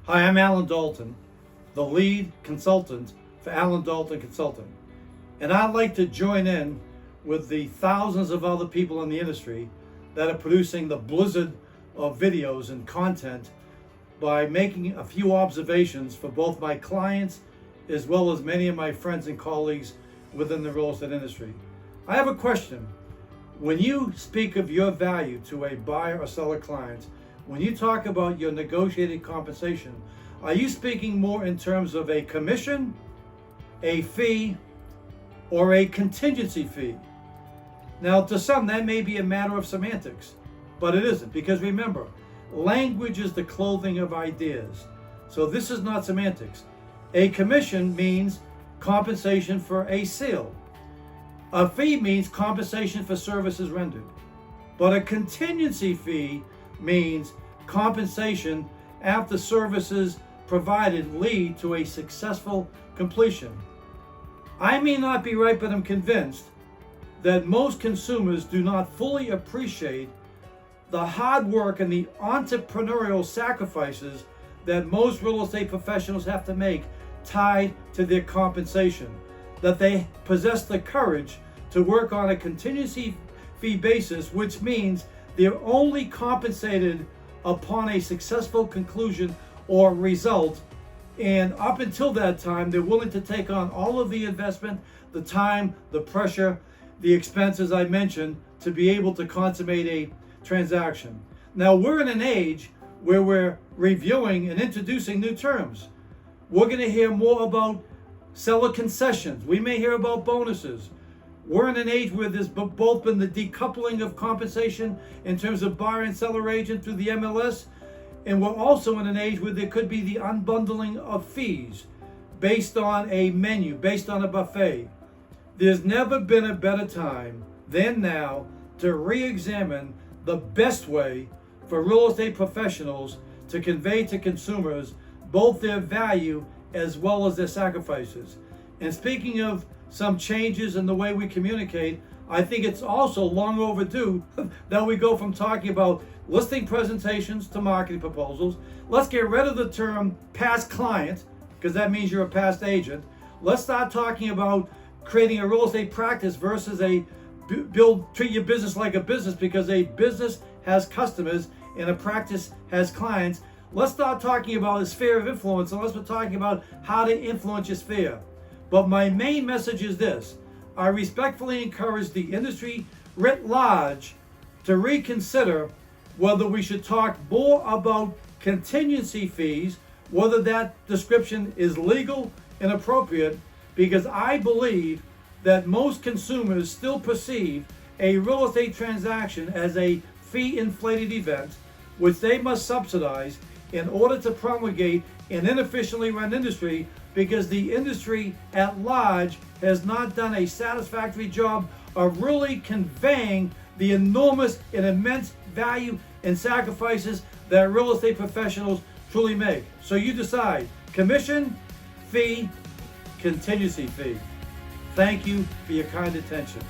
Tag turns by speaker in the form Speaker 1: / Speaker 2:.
Speaker 1: Hi, I'm Allan Dalton, the lead consultant for Allan Dalton Consulting. And I'd like to join in with the thousands of other people in the industry that are producing the blizzard of videos and content by making a few observations for both my clients as well as many of my friends and colleagues within the real estate industry. I have a question. When you speak of your value to a buyer or seller client, when you talk about your negotiated compensation, are you speaking more in terms of a commission, a fee, or a contingency fee? Now, to some, that may be a matter of semantics, but it isn't, because remember, language is the clothing of ideas. So this is not semantics. A commission means compensation for a sale. A fee means compensation for services rendered. But a contingency fee means compensation after services provided lead to a successful completion. I may not be right, but I'm convinced that most consumers do not fully appreciate the hard work and the entrepreneurial sacrifices that most real estate professionals have to make tied to their compensation, that they possess the courage to work on a contingency fee basis, which means they're only compensated upon a successful conclusion or result. And up until that time, they're willing to take on all of the investment, the time, the pressure, the expenses I mentioned to be able to consummate a transaction. Now, we're in an age where we're reviewing and introducing new terms. We're going to hear more about seller concessions. We may hear about bonuses. We're in an age where there's both been the decoupling of compensation in terms of buyer and seller agent through the MLS, and we're also in an age where there could be the unbundling of fees based on a menu, based on a buffet. There's never been a better time than now to re-examine the best way for real estate professionals to convey to consumers both their value as well as their sacrifices. And speaking of some changes in the way we communicate, I think it's also long overdue that we go from talking about listing presentations to marketing proposals. Let's get rid of the term past client, because that means you're a past agent. Let's start talking about creating a real estate practice versus treat your business like a business, because a business has customers and a practice has clients. Let's start talking about a sphere of influence, and let's start talking about how to influence your sphere. But my main message is this: I respectfully encourage the industry writ large to reconsider whether we should talk more about contingency fees, whether that description is legal and appropriate, because I believe that most consumers still perceive a real estate transaction as a fee-inflated event, which they must subsidize in order to promulgate an inefficiently run industry, because the industry at large has not done a satisfactory job of really conveying the enormous and immense value and sacrifices that real estate professionals truly make. So you decide: commission, fee, contingency fee. Thank you for your kind attention.